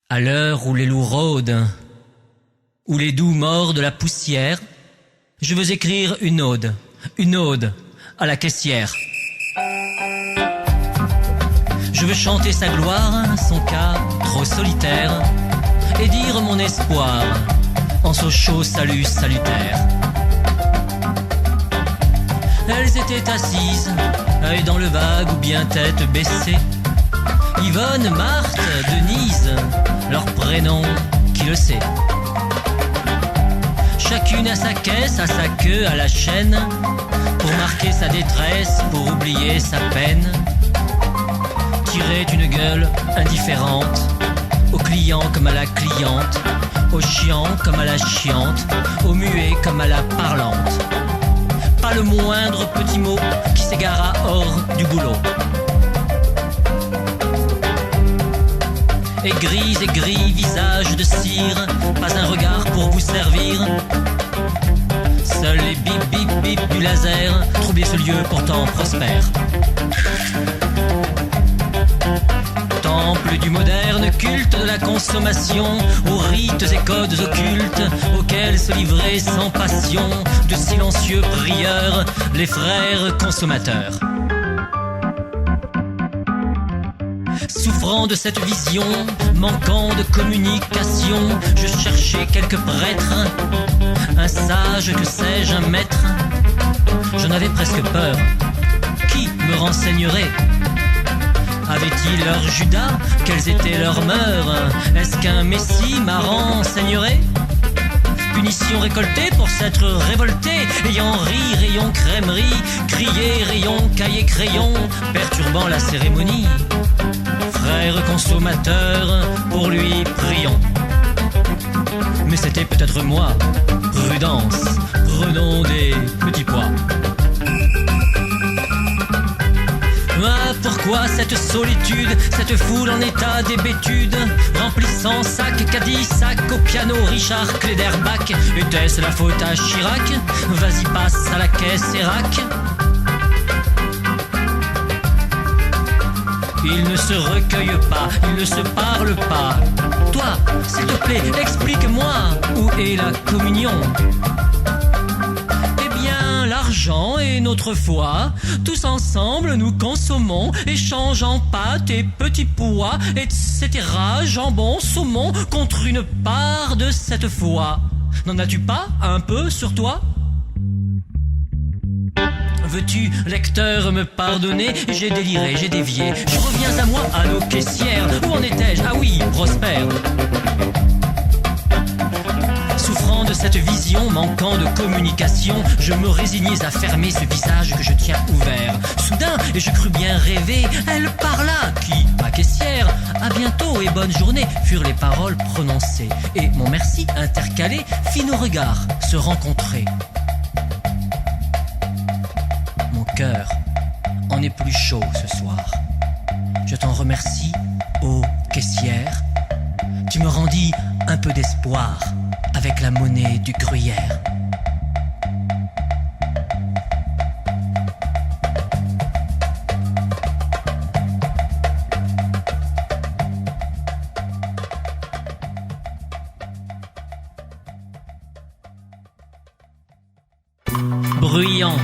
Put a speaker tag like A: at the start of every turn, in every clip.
A: À l'heure où les loups rôdent, où les doux mordent la poussière, je veux écrire une ode à la caissière. Je veux chanter sa gloire, son cas trop solitaire, et dire mon espoir en ce chaud salut salutaire. Elles étaient assises, œil dans le vague ou bien tête baissée. Yvonne, Marthe, Denise, leur prénom, qui le sait. Chacune à sa caisse, à sa queue, à la chaîne, pour marquer sa détresse, pour oublier sa peine. Tirait une gueule indifférente, au client comme à la cliente, au chiant comme à la chiante, au muet comme à la parlante. Pas le moindre petit mot qui s'égara hors du boulot. Et gris, visage de cire, pas un regard pour vous servir. Seuls les bip bip bip du laser troublaient ce lieu pourtant prospère. Temple du moderne culte de la consommation, aux rites et codes occultes auxquels se livraient sans passion de silencieux prieurs les frères consommateurs. Souffrant de cette vision, manquant de communication, je cherchais quelques prêtres, un sage, que sais-je, un maître. J'en avais presque peur. Qui me renseignerait? Avaient-ils leur Judas? Quelles étaient leurs mœurs? Est-ce qu'un messie m'a renseignerait? Punition récoltée pour s'être révolté, ayant ri, rayon crèmerie, crié, rayon cahier crayon, perturbant la cérémonie. Frère consommateur, pour lui prions. Mais c'était peut-être moi. Prudence, prenons des petits pois. Ah, pourquoi cette solitude, cette foule en état d'hébétude, remplissant sac, caddie, sac au piano, Richard Klederbach? Était-ce la faute à Chirac? Vas-y, passe à la caisse et rac. Il ne se recueille pas, il ne se parle pas. Toi, s'il te plaît, explique-moi, où est la communion? Eh bien, l'argent et notre foi, tous ensemble nous consommons, échangeant pâtes et petits pois, etc., jambon, saumon, contre une part de cette foi. N'en as-tu pas un peu sur toi? Veux-tu, lecteur, me pardonner? J'ai déliré, j'ai dévié. Je reviens à moi, à nos caissières. Où en étais-je? Ah oui, prospère. Souffrant de cette vision, manquant de communication, je me résignais à fermer ce visage que je tiens ouvert. Soudain, et je crus bien rêver, elle parla. Qui? Ma caissière. À bientôt et bonne journée, furent les paroles prononcées. Et mon merci intercalé fit nos regards se rencontrer. Mon cœur en est plus chaud ce soir. Je t'en remercie, ô caissière. Tu me rendis un peu d'espoir avec la monnaie du gruyère. Bruyant,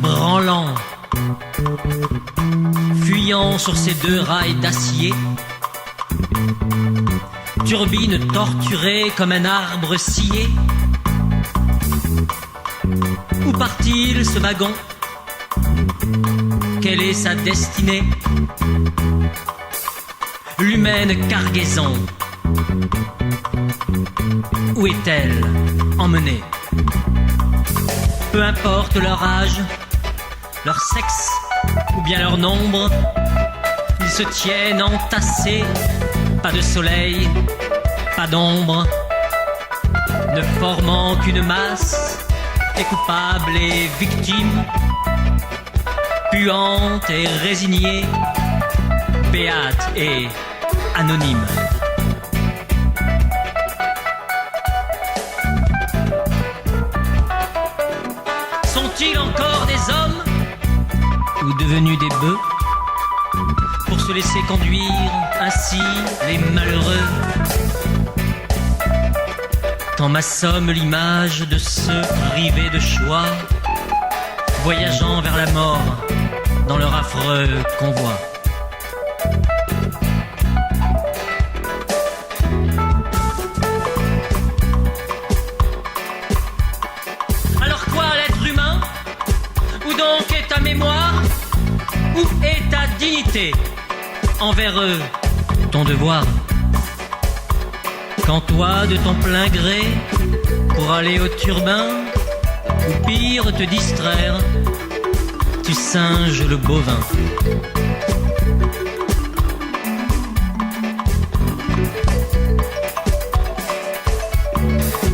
A: branlant, fuyant sur ces deux rails d'acier, turbine torturée comme un arbre scié. Où part-il ce wagon? Quelle est sa destinée? L'humaine cargaison, où est-elle emmenée? Peu importe leur âge, leur sexe ou bien leur nombre, ils se tiennent entassés, pas de soleil, pas d'ombre, ne formant qu'une masse, et coupables et victimes, puantes et résignées, béates et anonymes. Sont-ils encore des hommes ou devenus des bœufs pour se laisser conduire Ainsi les malheureux, quand m'assomme l'image de ceux privés de choix, voyageant vers la mort dans leur affreux convoi. Alors quoi, l'être humain? Où donc est ta mémoire? Où est ta dignité? Envers eux, ton devoir. Quand toi, de ton plein gré, pour aller au turbin, ou pire, te distraire, tu singes le bovin.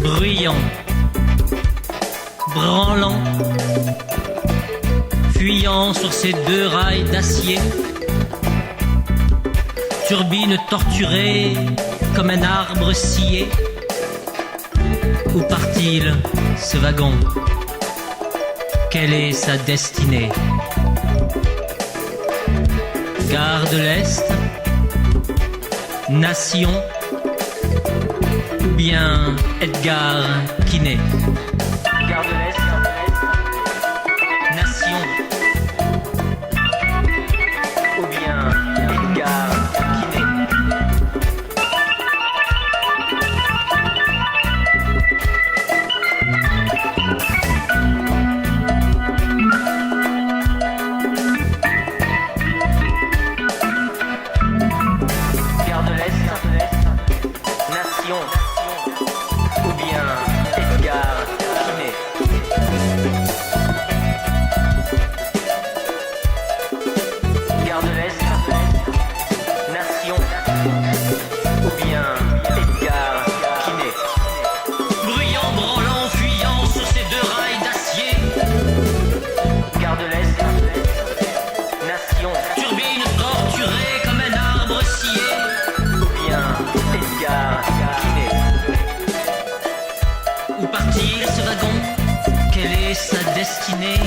A: Bruyant, branlant, fuyant sur ces deux rails d'acier, turbine torturée comme un arbre scié. Où part-il ce wagon? Quelle est sa destinée? Gare de l'Est, Nation, ou bien Edgar Quinet? Gare de l'Est, Nation, ou bien Edgar Quinet? Où part-il ce wagon? Quelle est sa destinée?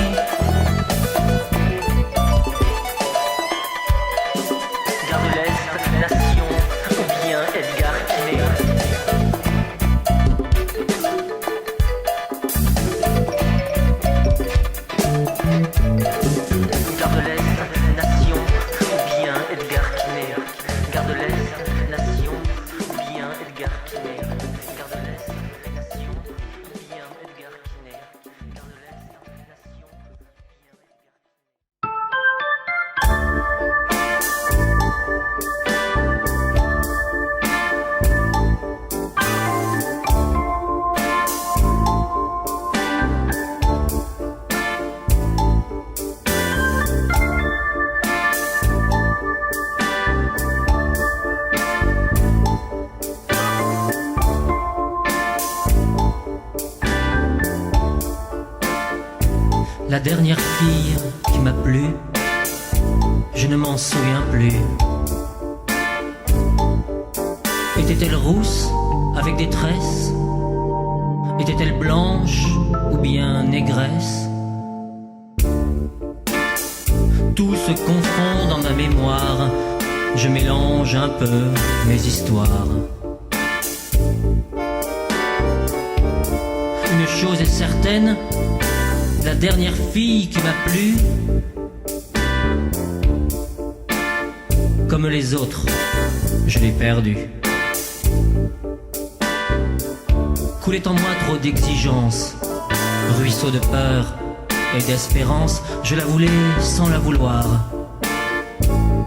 A: Gare de l'Est, Nation, ou bien Edgar Quinet? Gare de l'Est, Nation, ou bien Edgar Quinet? Gare de l'Est, Nation, ou bien Edgar Quinet? Gare de l'Est, Nation, ou bien Edgar Quinet? Gare de l'Est, Nation, ou bien La dernière fille qui m'a plu, je ne m'en souviens plus. Était-elle rousse avec des tresses? Était-elle blanche ou bien négresse? Tout se confond dans ma mémoire, je mélange un peu mes histoires. Une chose est certaine, la dernière fille qui m'a plu, comme les autres, je l'ai perdue. Coulait en moi trop d'exigences, ruisseau de peur et d'espérance, je la voulais sans la vouloir.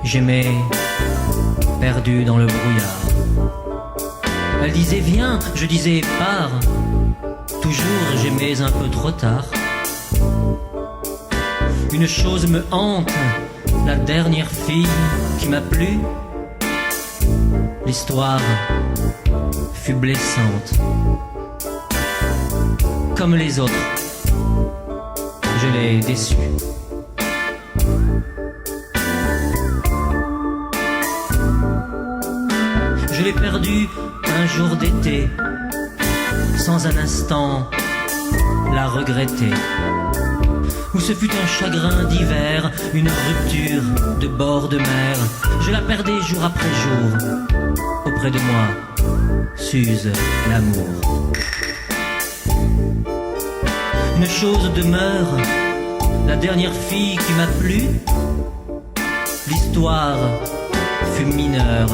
A: J'aimais, perdu dans le brouillard. Elle disait viens, je disais pars. Toujours j'aimais un peu trop tard. Une chose me hante, la dernière fille qui m'a plu. L'histoire fut blessante. Comme les autres, je l'ai déçue. Je l'ai perdue un jour d'été, sans un instant la regretter. Ou ce fut un chagrin d'hiver, une rupture de bord de mer. Je la perdais jour après jour. Auprès de moi s'use l'amour. Une chose demeure, la dernière fille qui m'a plu. L'histoire fut mineure,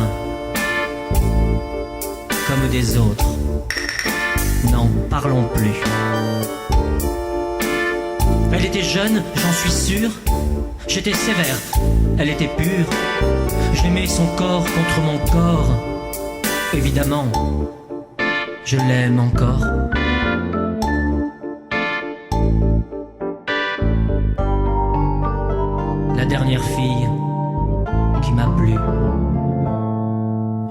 A: comme des autres. N'en parlons plus. Elle était jeune, j'en suis sûr. J'étais sévère, elle était pure. J'aimais son corps contre mon corps. Évidemment, je l'aime encore. La dernière fille qui m'a plu,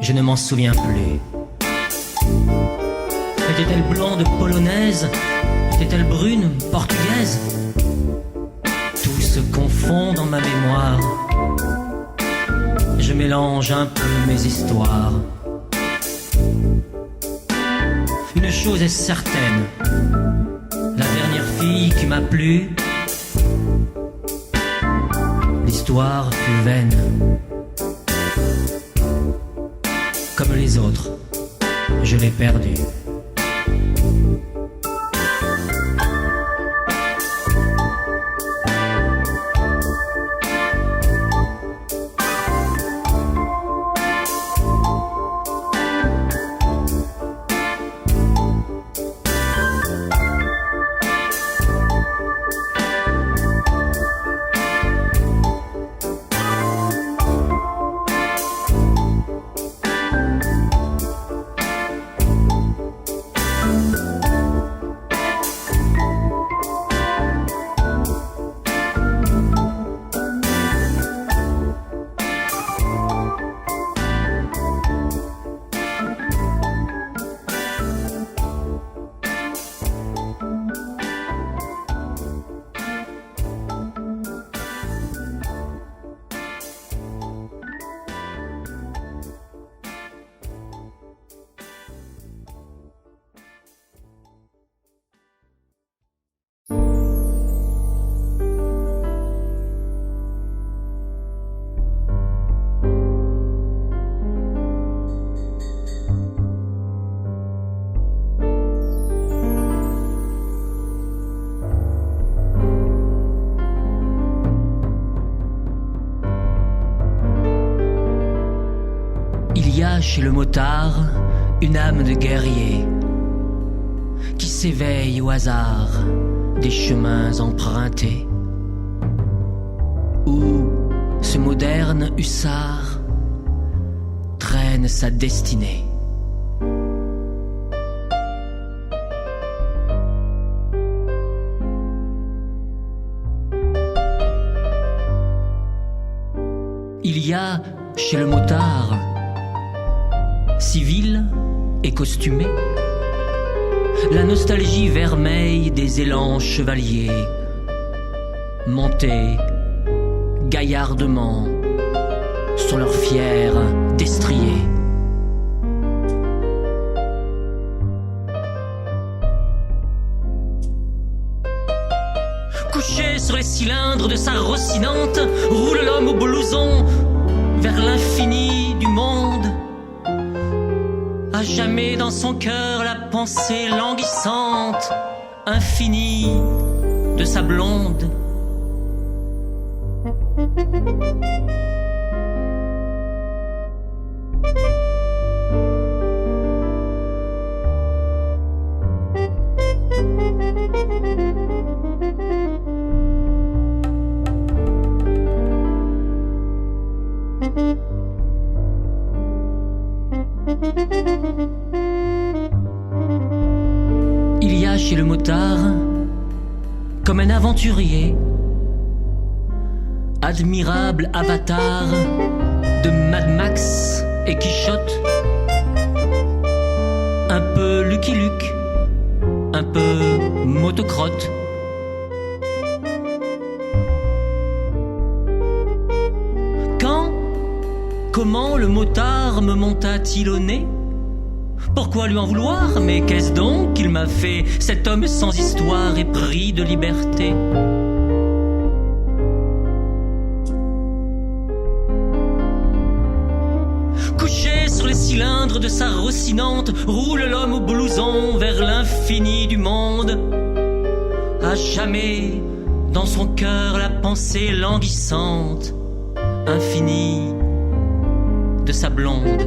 A: je ne m'en souviens plus. Était-elle blonde polonaise? Était-elle brune portugaise? Tout se confond dans ma mémoire. Je mélange un peu mes histoires. Une chose est certaine, la dernière fille qui m'a plu, l'histoire fut vaine. Comme les autres, je l'ai perdue. Chez le motard, une âme de guerrier qui s'éveille au hasard des chemins empruntés, où ce moderne hussard traîne sa destinée. Il y a chez le motard, civil et costumé, la nostalgie vermeille des élans chevaliers, montés gaillardement sur leurs fiers destriers. Couché sur les cylindres de sa rossinante, roule l'homme au blouson vers l'infini du monde. À jamais dans son cœur la pensée languissante, infinie de sa blonde. Il y a chez le motard, comme un aventurier, admirable avatar de Mad Max et Quichotte, un peu Lucky Luke, un peu motocrotte. Quand, comment le motard me monta-t-il au nez? Pourquoi lui en vouloir? Mais qu'est-ce donc qu'il m'a fait, cet homme sans histoire épris de liberté? sur les cylindres de sa rossinante, roule l'homme au blouson vers l'infini du monde. À jamais, dans son cœur, la pensée languissante, infinie de sa blonde.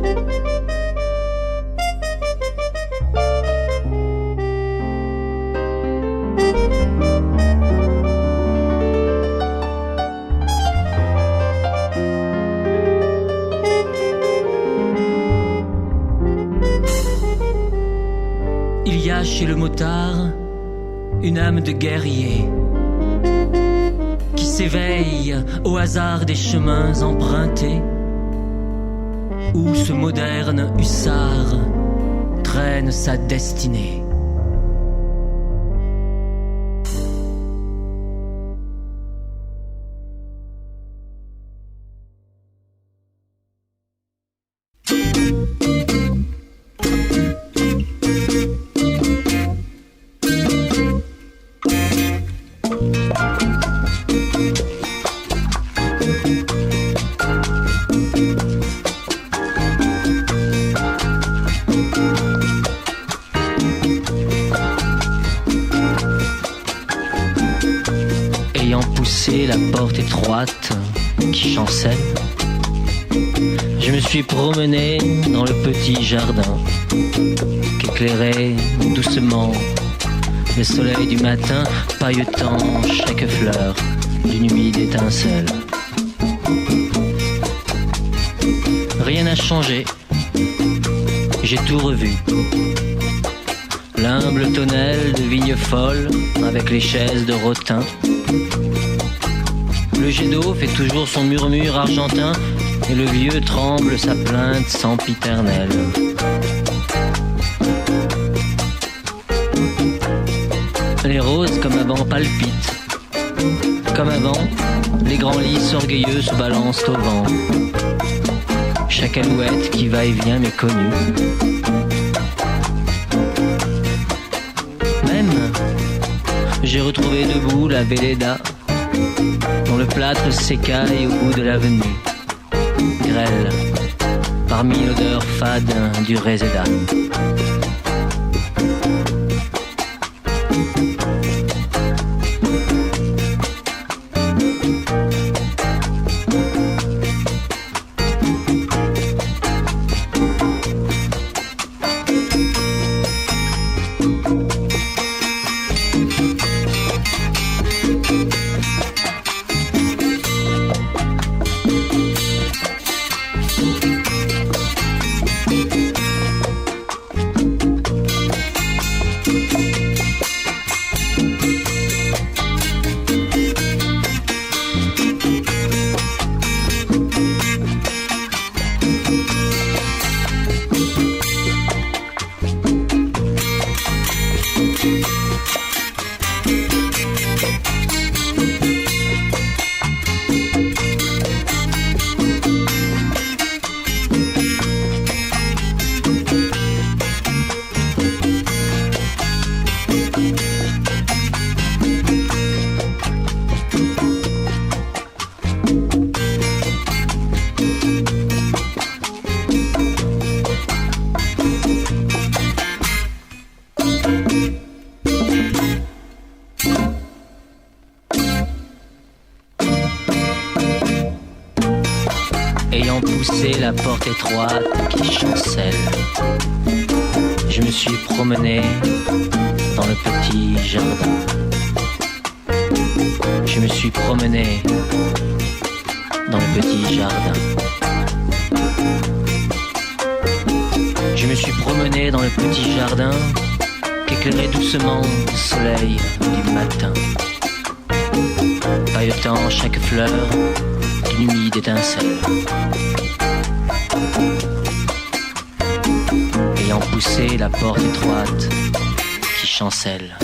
A: Il y a chez le motard une âme de guerrier qui s'éveille au hasard des chemins empruntés, où ce moderne hussard traîne sa destinée. La porte étroite qui chancelle, je me suis promené dans le petit jardin qu'éclairait doucement le soleil du matin, pailletant chaque fleur d'une humide étincelle. Rien n'a changé, j'ai tout revu. L'humble tonnelle de vigne folle avec les chaises de rotin. Le jet d'eau fait toujours son murmure argentin et le vieux tremble sa plainte sempiternelle. Les roses comme avant palpitent. Comme avant, les grands lys orgueilleux se balancent au vent. Chaque alouette qui va et vient m'est connue. Même, j'ai retrouvé debout la Véleda, dont le plâtre s'écaille au bout de l'avenue, grêle, parmi l'odeur fade du réséda. Ayant poussé la porte étroite qui chancelle, je me suis promené dans le petit jardin. Je me suis promené dans le petit jardin. Je me suis promené dans le petit jardin qu'éclairait doucement le soleil du matin, pailletant chaque fleur d'une humide étincelle. Ayant poussé la porte étroite qui chancelle.